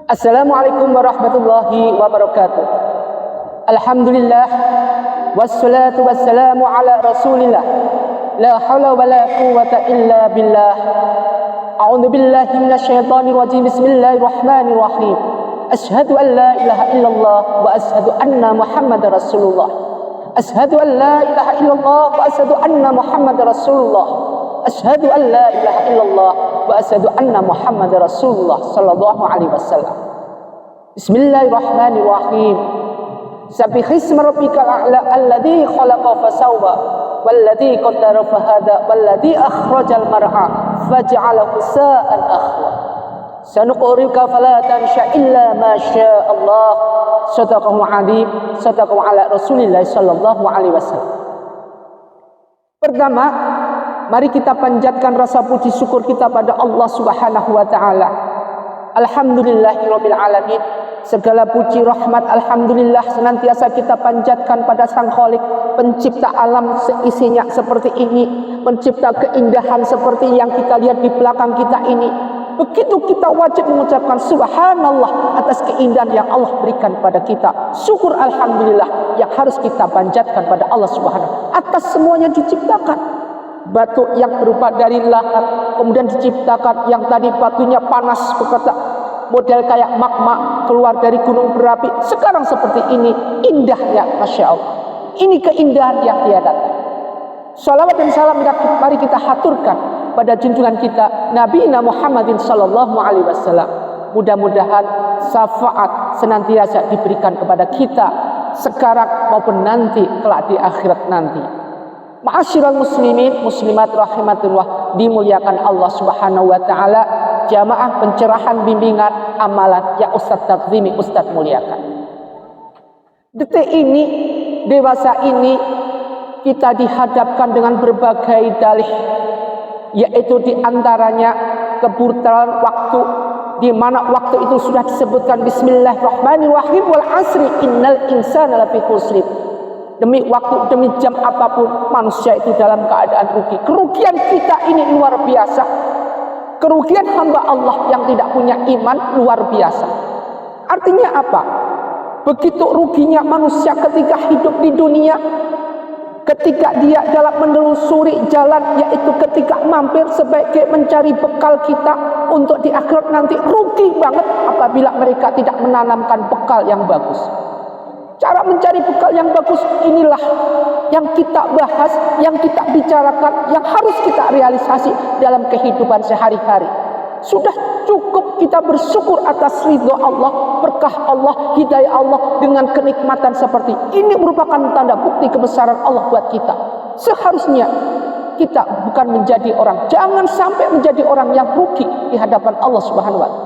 Assalamualaikum warahmatullahi wabarakatuh. Alhamdulillah wassalatu wassalamu ala rasulillah. La hawla wa la quwwata illa billah. A'udzu billahi minasyaitonir rajim. Bismillahirrahmanirrahim. Asyhadu an la ilaha illallah wa asyhadu anna Muhammadar Rasulullah. Asyhadu an la ilaha illallah wa asyhadu anna Muhammadar Rasulullah. Asyhadu an la ilaha illallah wa asyhadu anna Muhammadar Rasulullah sallallahu alaihi wasallam. Bismillahirrahmanirrahim. Sabbihisma rabbikal a'la alladzi khalaqa fasawwa walladzi qaddara fahada walladzi akhrajal mar'a faj'alahu sa'an akhwa. Sanuqrika fala tansha illa ma syaa Allah. Shadaqahu alim, shadaqahu ala Rasulillah sallallahu alaihi wasallam. Pertama, mari kita panjatkan rasa puji syukur kita pada Allah Subhanahu wa taala. Alhamdulillahirabbil alamin. Segala puji rahmat alhamdulillah senantiasa kita panjatkan pada Sang Khalik, pencipta alam seisinya seperti ini, pencipta keindahan seperti yang kita lihat di belakang kita ini. Begitu kita wajib mengucapkan subhanallah atas keindahan yang Allah berikan pada kita. Syukur alhamdulillah yang harus kita panjatkan pada Allah Subhanahu atas semuanya diciptakan. Batu yang berupa dari lahat, kemudian diciptakan yang tadi batunya panas berkata model kayak magma keluar dari gunung berapi, sekarang seperti ini, indahnya Masya Allah. Ini keindahan yang tiada. Salawat dan salam mari kita haturkan pada junjungan kita Nabi Muhammadin sallallahu alaihi wasallam. Mudah-mudahan syafaat senantiasa diberikan kepada kita sekarang maupun nanti kelak di akhirat nanti. Ma'asyiral muslimin muslimat rahimatullah, dimuliakan Allah Subhanahu wa taala. Jamaah pencerahan bimbingan amalan yang Ustaz takzimi, Ustaz muliakan. Detik ini, dewasa ini, kita dihadapkan dengan berbagai dalih, yaitu diantaranya kebutuhan waktu, di mana waktu itu sudah disebutkan Bismillahirrahmanirrahim, wal asri innal insana lafi khusr. Demi waktu, demi jam apapun, manusia itu dalam keadaan rugi. Kerugian kita ini luar biasa. Kerugian hamba Allah yang tidak punya iman luar biasa. Artinya apa? Begitu ruginya manusia ketika hidup di dunia, ketika dia dalam menelusuri jalan, yaitu ketika mampir sebagai mencari bekal kita untuk di akhirat nanti. Rugi banget apabila mereka tidak menanamkan bekal yang bagus. Cara mencari bekal yang bagus inilah yang kita bahas, yang kita bicarakan, yang harus kita realisasi dalam kehidupan sehari-hari. Sudah cukup kita bersyukur atas ridho Allah, berkah Allah, hidayah Allah dengan kenikmatan seperti ini merupakan tanda bukti kebesaran Allah buat kita. Seharusnya kita bukan menjadi orang, jangan sampai menjadi orang yang rugi di hadapan Allah Subhanahu wa taala.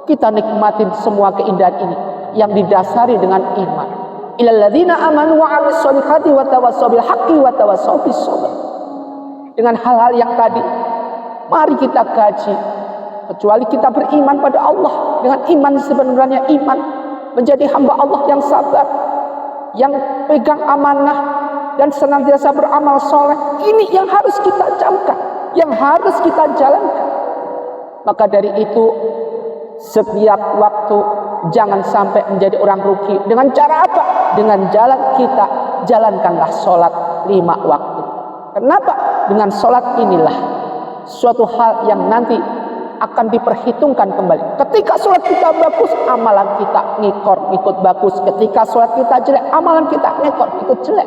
Kita nikmatin semua keindahan ini yang didasari dengan iman. Illal ladzina amanu wa 'amilus sholihati wa tawassaw bil haqqi wa tawassaw bis sabr. Dengan hal-hal yang tadi, mari kita kaji. Kecuali kita beriman pada Allah dengan iman sebenarnya iman, menjadi hamba Allah yang sabar, yang pegang amanah dan senantiasa beramal soleh. Ini yang harus kita camkan, yang harus kita jalankan. Maka dari itu, setiap waktu jangan sampai menjadi orang rugi. Dengan cara apa? Dengan jalan kita, jalankanlah sholat 5 waktu. Kenapa? Dengan sholat inilah suatu hal yang nanti akan diperhitungkan kembali. Ketika sholat kita bagus, amalan kita ngikut bagus. Ketika sholat kita jelek, amalan kita ikut jelek.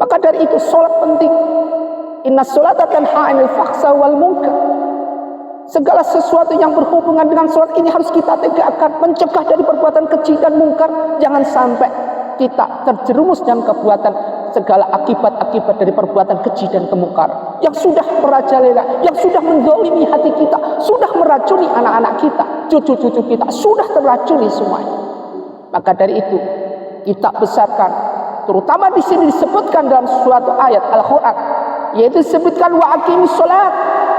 Maka dari itu sholat penting. Inna sholata tanha 'anil fahsya'i wal munkar. Segala sesuatu yang berhubungan dengan sholat ini harus kita tegakkan, mencegah dari perbuatan keji dan mungkar. Jangan sampai kita terjerumus dalam perbuatan segala akibat-akibat dari perbuatan keji dan kemungkaran yang sudah merajalela, yang sudah menzalimi hati kita, sudah meracuni anak-anak kita, cucu-cucu kita, sudah terracuni semuanya. Maka dari itu kita besarkan, terutama di sini disebutkan dalam suatu ayat Al-Quran, yaitu disebutkan wa aqimis sholat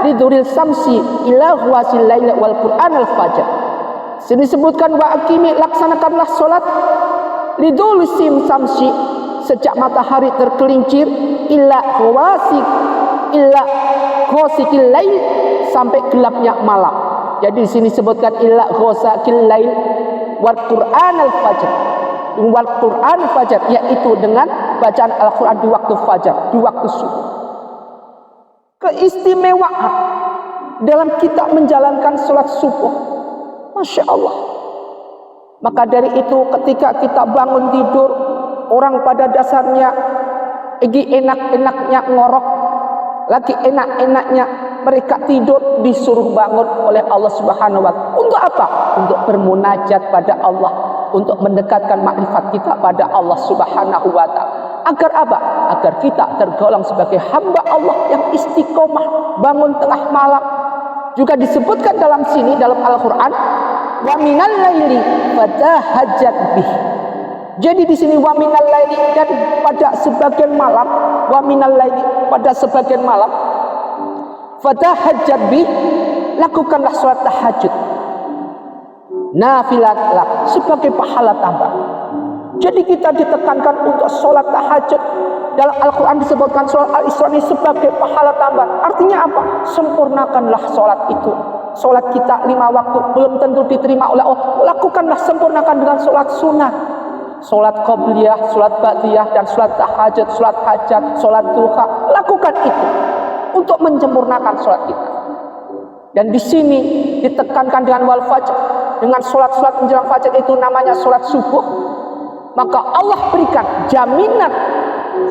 liduril samsi ila huwasil lail wal Qur'an al-fajr. Sini disebutkan wa aqimi, laksanakanlah sholat lidul samsi, sejak matahari tergelincir ila huwasikil lail, sampai gelapnya malam. Jadi di sini sebutkan illa ghasaqil lail wal Qur'anal fajr. Wal Qur'an fajar, yaitu dengan bacaan Al-Quran di waktu fajar, di waktu subuh. Keistimewaan dalam kita menjalankan sholat subuh, Masya Allah. Maka dari itu ketika kita bangun tidur, orang pada dasarnya lagi enak-enaknya ngorok, lagi enak-enaknya mereka tidur, disuruh bangun oleh Allah Subhanahu wa Ta'ala. Untuk apa? Untuk bermunajat pada Allah, untuk mendekatkan makrifat kita pada Allah Subhanahu wa Ta'ala. Agar apa? Agar kita tergolong sebagai hamba Allah yang istiqomah bangun tengah malam. Juga disebutkan dalam sini dalam Al-Qur'an, wa minal laili fatahajjat bih. Jadi di sini wa minal laili, dan pada sebagian malam, wa minal laili, pada sebagian malam, fatahajjat bih, lakukanlah salat tahajud. Nafilat lah, sebagai pahala tambah. Jadi kita ditekankan untuk sholat tahajud. Dalam Al-Quran disebutkan sholat Al-Isra ini sebagai pahala tambah. Artinya apa? Sempurnakanlah sholat itu. Sholat kita 5 waktu belum tentu diterima oleh Allah. Lakukanlah, sempurnakan dengan sholat sunnah. Sholat qobliyah, sholat ba'diyah, dan sholat tahajud, sholat hajat, sholat duha. Lakukan itu untuk menyempurnakan sholat kita. Dan di sini ditekankan dengan wal fajr, dengan sholat-sholat menjelang fajar itu namanya sholat subuh. Maka Allah berikan jaminan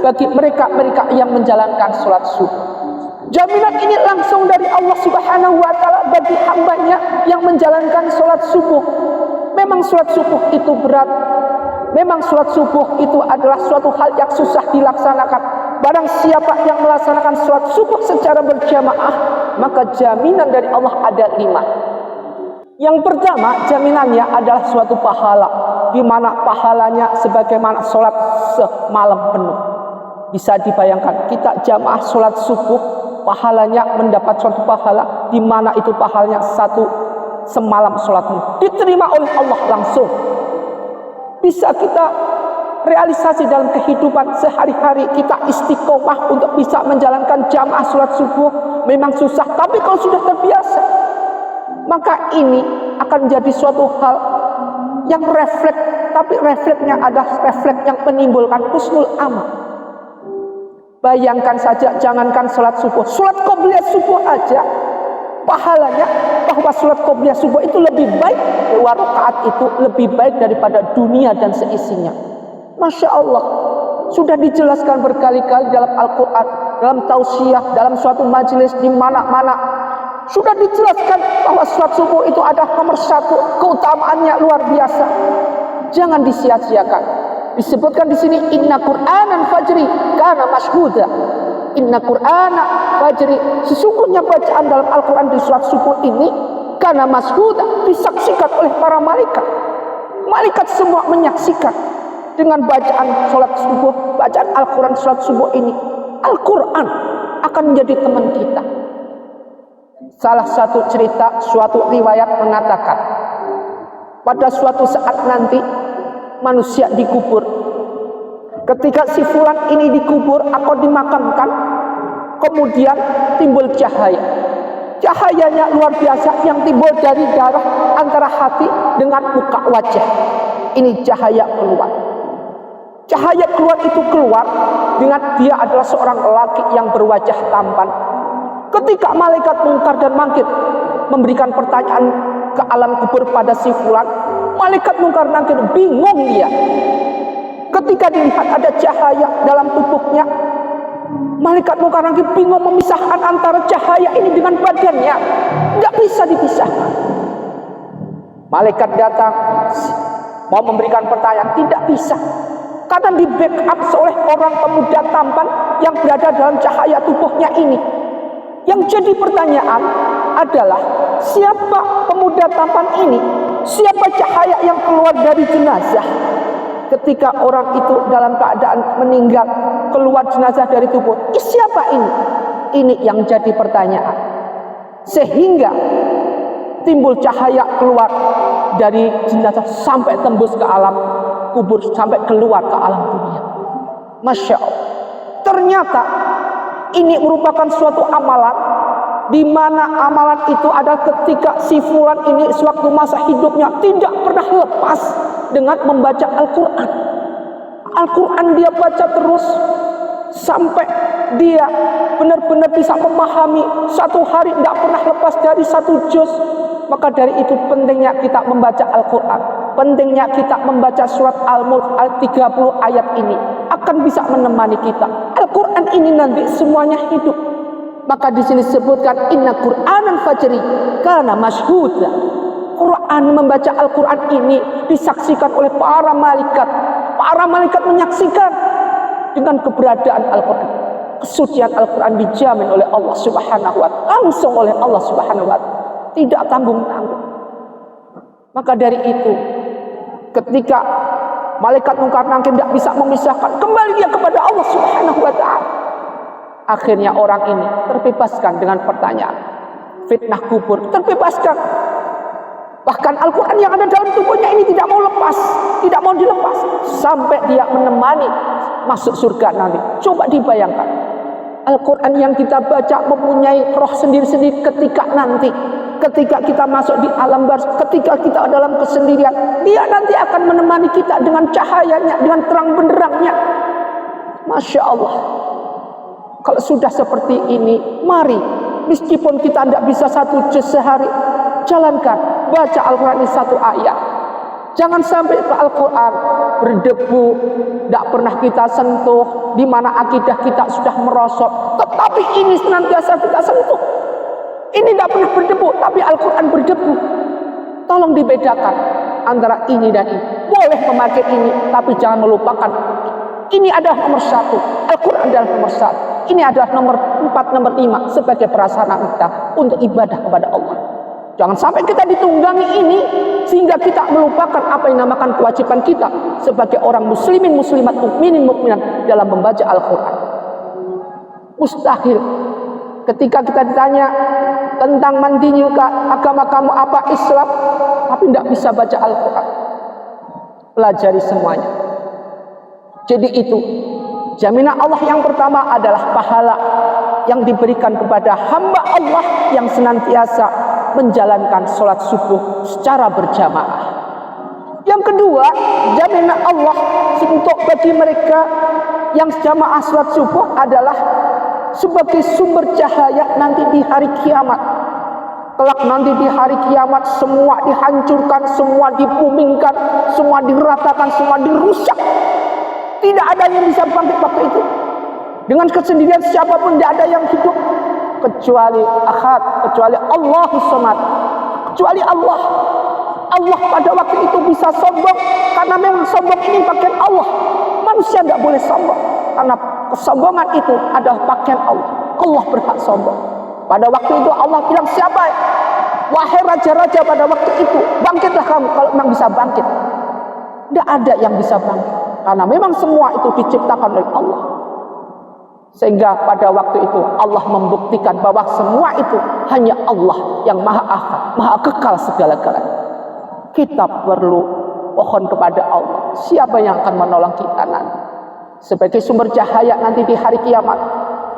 bagi mereka yang menjalankan sholat subuh. Jaminan ini langsung dari Allah Subhanahu wa Ta'ala bagi hambanya yang menjalankan sholat subuh. Memang sholat subuh itu berat. Memang sholat subuh itu adalah suatu hal yang susah dilaksanakan. Barang siapa yang melaksanakan sholat subuh secara berjamaah, maka jaminan dari Allah ada 5. Yang pertama, jaminannya adalah suatu pahala, di mana pahalanya sebagaimana sholat semalam penuh. Bisa dibayangkan, kita jamaah sholat subuh, pahalanya mendapat suatu pahala, di mana itu pahalanya satu semalam sholat penuh. Diterima oleh Allah langsung. Bisa kita realisasi dalam kehidupan sehari-hari, kita istiqomah untuk bisa menjalankan jamaah sholat subuh. Memang susah, tapi kalau sudah terbiasa, maka ini akan menjadi suatu hal yang refleks, tapi refleksnya adalah refleks yang menimbulkan husnul amal. Bayangkan saja, jangankan sholat subuh, sholat qobliyah subuh aja, pahalanya bahwa sholat qobliyah subuh itu lebih baik, 2 rakaat itu lebih baik daripada dunia dan seisinya. Masya Allah, sudah dijelaskan berkali-kali dalam Al-Quran, dalam tausiah, dalam suatu majelis, di mana-mana sudah dijelaskan bahwa sholat subuh itu ada nomor 1, keutamaannya luar biasa. Jangan disia-siakan. Disebutkan di sini inna Qur'anan fajri kana mashhuda. Inna Qur'ana fajri, sesungguhnya bacaan dalam Al-Quran di sholat subuh ini kana mashhuda, disaksikan oleh para malaikat. Malaikat semua menyaksikan dengan bacaan sholat subuh, bacaan Al-Quran sholat subuh ini. Al-Quran akan menjadi teman kita. Salah satu cerita, suatu riwayat mengatakan, pada suatu saat nanti manusia dikubur. Ketika si fulan ini dikubur atau dimakamkan, kemudian timbul cahaya. Cahayanya luar biasa yang timbul dari darah antara hati dengan muka wajah. Ini cahaya keluar. Cahaya keluar itu keluar dengan dia adalah seorang lelaki yang berwajah tampan. Ketika malaikat Munkar dan Nakir memberikan pertanyaan ke alam kubur pada si fulan, malaikat Munkar dan Nakir bingung dia. Ketika dilihat ada cahaya dalam tubuhnya, malaikat Munkar dan Nakir bingung memisahkan antara cahaya ini dengan badannya. Tidak bisa dipisahkan. Malaikat datang mau memberikan pertanyaan, tidak bisa. Karena di backup oleh orang pemuda tampan yang berada dalam cahaya tubuhnya ini. Yang jadi pertanyaan adalah, siapa pemuda tampan ini? Siapa cahaya yang keluar dari jenazah? Ketika orang itu dalam keadaan meninggal, keluar jenazah dari tubuh, siapa ini? Ini yang jadi pertanyaan. Sehingga timbul cahaya keluar dari jenazah sampai tembus ke alam kubur, sampai keluar ke alam dunia. Masya Allah. Ternyata ini merupakan suatu amalan di mana amalan itu adalah ketika si fulan ini sewaktu masa hidupnya tidak pernah lepas dengan membaca Al-Quran. Al-Quran dia baca terus sampai dia benar-benar bisa memahami, satu hari tidak pernah lepas dari satu juz. Maka dari itu pentingnya kita membaca Al-Quran, pentingnya kita membaca surat Al-Mulk 30 ayat ini akan bisa menemani kita. Al-Quran ini nanti semuanya hidup. Maka di sini disebutkan inna Qur'anan fajri kana masyhuda. Quran, membaca Al-Quran ini disaksikan oleh para malaikat. Para malaikat menyaksikan dengan keberadaan Al-Quran. Kesucian Al-Quran dijamin oleh Allah Subhanahu wa ta'ala, langsung oleh Allah Subhanahu wa ta'ala, tidak tanggung-tanggung. Maka dari itu, ketika malaikat mungkar nakir tidak bisa memisahkan, kembali dia kepada Allah Subhanahu wa ta'ala. Akhirnya orang ini terbebaskan dengan pertanyaan. Fitnah kubur terbebaskan. Bahkan Al-Quran yang ada dalam tubuhnya ini tidak mau lepas, tidak mau dilepas sampai dia menemani masuk surga nanti. Coba dibayangkan, Al-Quran yang kita baca mempunyai roh sendiri-sendiri ketika nanti, ketika kita masuk di alam barzakh, ketika kita dalam kesendirian, dia nanti akan menemani kita dengan cahayanya, dengan terang benderangnya. Masya Allah. Kalau sudah seperti ini, mari, meskipun kita tidak bisa satu juz sehari, jalankan, baca Al-Quran ini satu ayat. Jangan sampai Al-Quran berdebu, tidak pernah kita sentuh, di mana akidah kita sudah merosot, tetapi ini senantiasa kita sentuh. Ini tidak pernah berdebu, tapi Al-Quran berdebu. Tolong dibedakan antara ini dan ini. Boleh memakai ini, tapi jangan melupakan ini adalah nomor satu. Al-Quran adalah nomor satu. Ini adalah nomor 4, nomor 5 sebagai prasarana kita untuk ibadah kepada Allah. Jangan sampai kita ditunggangi ini sehingga kita melupakan apa yang dinamakan kewajiban kita sebagai orang muslimin, muslimat, mukminin, mukminat dalam membaca Al-Quran. Mustahil ketika kita ditanya tentang mandinya agama kamu apa, Islam, tapi tidak bisa baca Al-Quran. Pelajari semuanya. Jadi itu jaminan Allah yang pertama adalah pahala yang diberikan kepada hamba Allah yang senantiasa menjalankan sholat subuh secara berjamaah. Yang kedua, jaminan Allah untuk bagi mereka yang jamaah sholat subuh adalah sebagai sumber cahaya nanti di hari kiamat. Kelak nanti di hari kiamat semua dihancurkan, semua dibumingkan, semua diratakan, semua dirusak. Tidak ada yang bisa bangkit waktu itu. Dengan kesendirian siapapun tidak ada yang hidup kecuali Ahad, kecuali Allahus Samad, kecuali Allah. Allah pada waktu itu bisa sombong karena memang sombong ini bagian Allah. Manusia tidak boleh sombong karena kesombongan itu adalah bagian Allah. Allah berhak sombong. Pada waktu itu Allah bilang, siapa? Wahai raja-raja pada waktu itu, bangkitlah kamu kalau memang bisa bangkit. Tidak ada yang bisa bangkit karena memang semua itu diciptakan oleh Allah. Sehingga pada waktu itu Allah membuktikan bahwa semua itu hanya Allah yang maha ahad, maha kekal segala-galanya. Kita perlu mohon kepada Allah, siapa yang akan menolong kita nanti sebagai sumber cahaya nanti di hari kiamat.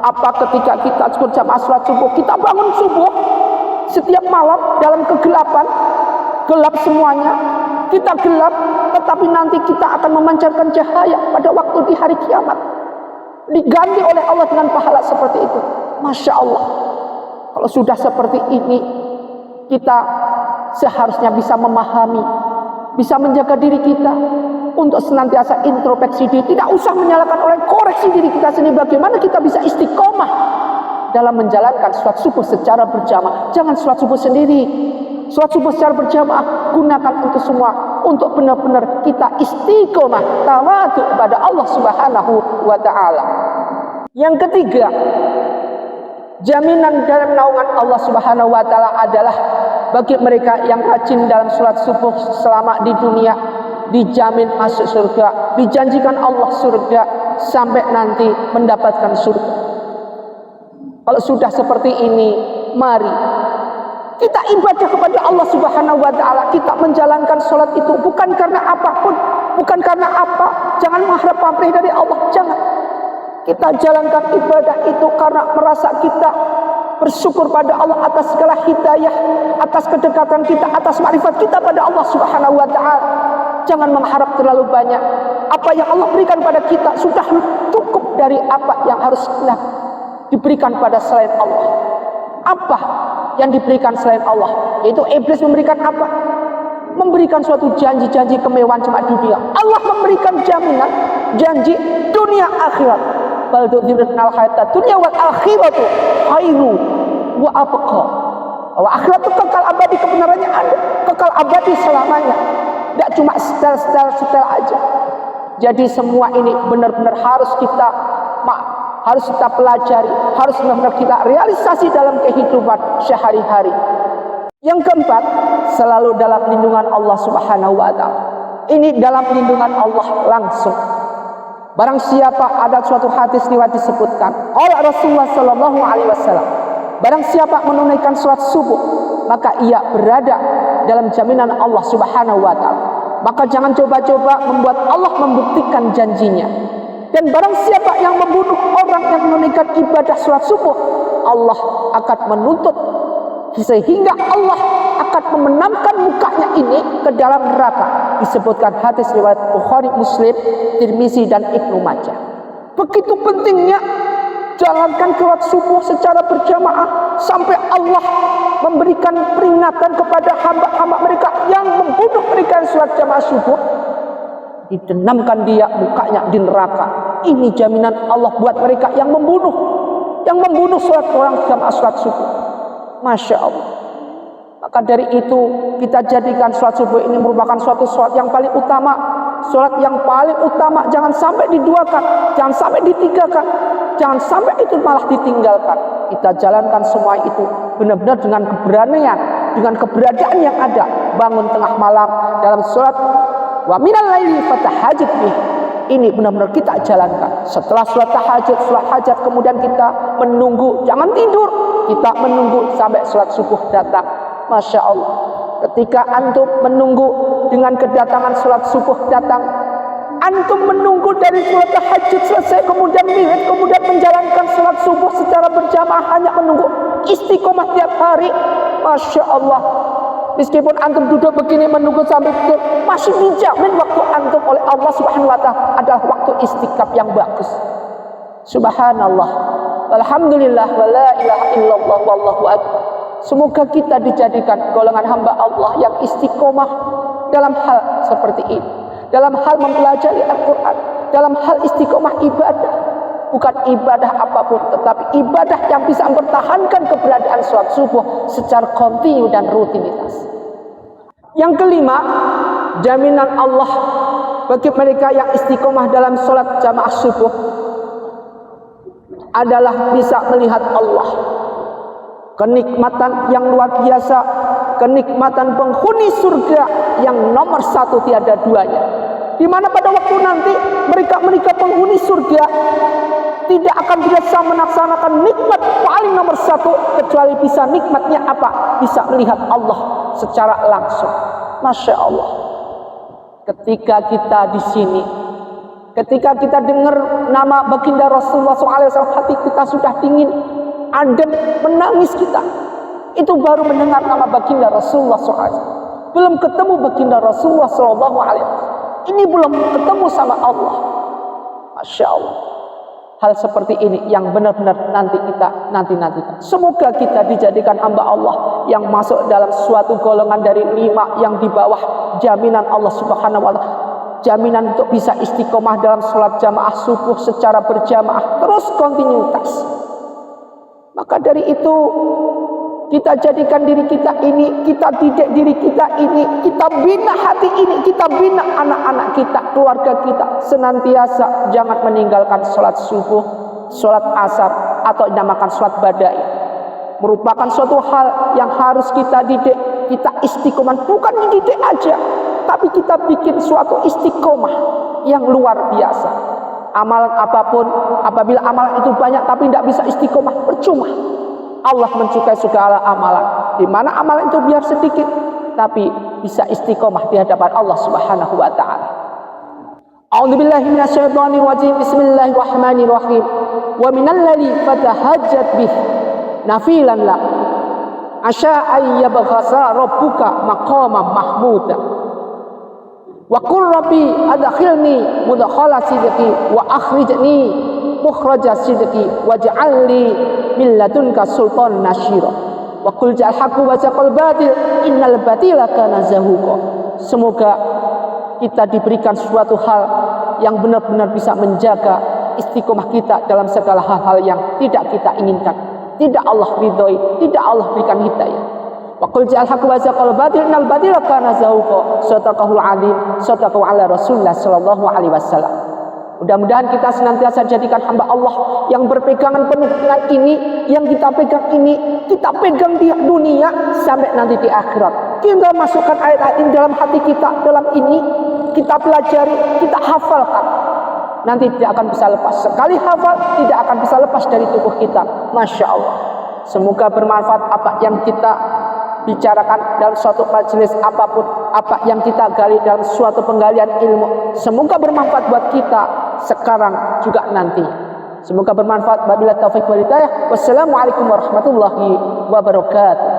Apa ketika kita berjamaah sholat subuh, kita bangun subuh setiap malam dalam kegelapan, gelap semuanya, kita gelap, tetapi nanti kita akan memancarkan cahaya pada waktu di hari kiamat, diganti oleh Allah dengan pahala seperti itu. Masya Allah. Kalau sudah seperti ini, kita seharusnya bisa memahami, bisa menjaga diri kita untuk senantiasa introspeksi diri, tidak usah menyalahkan orang, koreksi diri kita sendiri. Bagaimana kita bisa istiqomah dalam menjalankan sholat subuh secara berjamaah. Jangan sholat subuh sendiri, sholat subuh secara berjamaah. Gunakan untuk semua, untuk benar-benar kita istiqomah tawadhu kepada Allah Subhanahu wa ta'ala. Yang ketiga, jaminan dalam naungan Allah Subhanahu wa ta'ala adalah bagi mereka yang rajin dalam sholat subuh selama di dunia, dijamin masuk surga, dijanjikan Allah surga sampai nanti mendapatkan surga. Kalau sudah seperti ini, mari kita ibadah kepada Allah Subhanahu wa ta'ala. Kita menjalankan sholat itu bukan karena apapun, bukan karena apa, jangan mengharap pamrih dari Allah, jangan. Kita jalankan ibadah itu karena merasa kita bersyukur pada Allah atas segala hidayah, atas kedekatan kita, atas makrifat kita pada Allah Subhanahu wa taala. Jangan mengharap terlalu banyak. Apa yang Allah berikan pada kita sudah cukup dari apa yang harus diberikan pada selain Allah. Apa yang diberikan selain Allah? Yaitu iblis memberikan apa? Memberikan suatu janji-janji kemewahan cuma dunia. Allah memberikan jaminan, janji dunia akhirat. Bal tu'thiruna al-hayata dunya wal akhiratu khairu wa abqa. Bahwa akhirat itu kekal abadi, kebenarannya ada, kekal abadi selamanya. Tidak cuma setel aja. Jadi semua ini benar-benar harus kita pelajari, harus benar-benar kita realisasi dalam kehidupan sehari-hari. Yang keempat, selalu dalam lindungan Allah Subhanahu wa taala. Ini dalam lindungan Allah langsung. Barang siapa, ada suatu hadis riwayat disebutkan oleh Rasulullah sallallahu alaihi wasallam, barang siapa menunaikan salat subuh, maka ia berada dalam jaminan Allah Subhanahu wa taala. Maka jangan coba-coba membuat Allah membuktikan janjinya. Dan barang siapa yang membunuh orang yang menunaikan ibadah salat subuh, Allah akan menuntut sehingga Allah akan memenamkan mukanya ini ke dalam neraka. Disebutkan hadis riwayat Bukhari, Muslim, Tirmizi dan Ibnu Majah. Begitu pentingnya jalankan salat subuh secara berjamaah sampai Allah memberikan peringatan kepada hamba-hamba mereka yang membunuh mereka salat jamaah subuh, didenamkan dia mukanya di neraka. Ini jaminan Allah buat mereka yang membunuh salat orang jamaah salat subuh. Masya Allah. Maka dari itu kita jadikan sholat subuh ini merupakan suatu sholat yang paling utama. Sholat yang paling utama, jangan sampai diduakan, jangan sampai ditigakan, jangan sampai itu malah ditinggalkan. Kita jalankan semua itu benar-benar dengan keberanian, dengan keberadaan yang ada. Bangun tengah malam dalam sholat wa minal laili fatahajjad bih. Ini benar-benar kita jalankan. Setelah sholat tahajud, sholat hajat, kemudian kita menunggu, jangan tidur, kita menunggu sampai sholat subuh datang. Masya Allah. Ketika antum menunggu dengan kedatangan sholat subuh datang, antum menunggu dari sholat tahajud selesai, kemudian wirid, kemudian menjalankan sholat subuh secara berjamaah, hanya menunggu istiqomah tiap hari. Masya Allah. Meskipun antum duduk begini menunggu sampai tidur, masih dijamin waktu antum oleh Allah Subhanahu wa taala adalah waktu istiqab yang bagus. Subhanallah. Alhamdulillah wa la ilaha illallah wallahu akbar. Semoga kita dijadikan golongan hamba Allah yang istiqomah dalam hal seperti ini. Dalam hal mempelajari Al-Quran, dalam hal istiqomah ibadah. Bukan ibadah apapun, tetapi ibadah yang bisa mempertahankan keberadaan sholat subuh secara kontinu dan rutinitas. Yang kelima, jaminan Allah bagi mereka yang istiqomah dalam sholat jamaah subuh adalah bisa melihat Allah. Kenikmatan yang luar biasa, kenikmatan penghuni surga yang nomor satu tiada duanya. Di mana pada waktu nanti mereka penghuni surga tidak akan bisa melaksanakan nikmat paling nomor satu kecuali bisa nikmatnya apa? Bisa melihat Allah secara langsung. Masya Allah. Ketika kita di sini, ketika kita dengar nama baginda Rasulullah SAW, hati kita sudah dingin, adem, menangis kita. Itu baru mendengar nama baginda Rasulullah SAW. Belum ketemu baginda Rasulullah SAW. Ini belum ketemu sama Allah. Masya Allah. Hal seperti ini yang benar-benar nanti kita nanti-nantikan. Semoga kita dijadikan hamba Allah yang masuk dalam suatu golongan dari 5 yang di bawah jaminan Allah Subhanahu wa taala. Jaminan untuk bisa istiqomah dalam sholat jamaah subuh secara berjamaah terus kontinuitas. Maka dari itu kita jadikan diri kita ini, kita didik diri kita ini, kita bina hati ini, kita bina anak-anak kita, keluarga kita, senantiasa jangan meninggalkan sholat subuh, sholat asar, atau dinamakan sholat badai. Merupakan suatu hal yang harus kita didik, kita istiqomah, bukan dididik aja, tapi kita bikin suatu istiqomah yang luar biasa. Amalan apapun, apabila amalan itu banyak tapi tidak bisa istiqomah, percuma. Allah mencukai segala amalan. Di mana amalan itu biar sedikit, tapi bisa istiqomah di hadapan Allah Subhanahu wa taala. A'udzubillahi minasyaitonir rajim. Bismillahirrahmanirrahim. Wa minal laili fatahajjat bih nafilan la asya ayyabghasa rabbuka maqaman mahmuda wa qur rabbi adkhilni mudkhala sidqi wa akhrijni mukhraja sidqi waj'alni min ladunka sultanan nasyira wa qul ja'al haqqu wa zaqal batil innal batila kana zahuqa. Semoga kita diberikan suatu hal yang benar-benar bisa menjaga istiqomah kita dalam segala hal-hal yang tidak kita inginkan, tidak Allah ridhoi, tidak Allah berikan hidayah. Wa qul ja'al haqqu wa zaqal batil innal batila kana zahuqa. Shadaqahul azim, shadaqahu ala Rasulullah sallallahu alaihi wasallam. Mudah-mudahan kita senantiasa jadikan hamba Allah yang berpegangan penuh dengan ini, yang kita pegang ini, kita pegang di dunia sampai nanti di akhirat. Kita masukkan ayat-ayat ini dalam hati kita, dalam ini kita pelajari, kita hafalkan. Nanti tidak akan bisa lepas. Sekali hafal, tidak akan bisa lepas dari tubuh kita. Masya Allah. Semoga bermanfaat apa yang kita bicarakan dalam suatu majelis apapun, apa yang kita gali dalam suatu penggalian ilmu. Semoga bermanfaat buat kita sekarang juga nanti. Semoga bermanfaat. Wabillahi taufiq wal hidayah. Wassalamualaikum warahmatullahi wabarakatuh.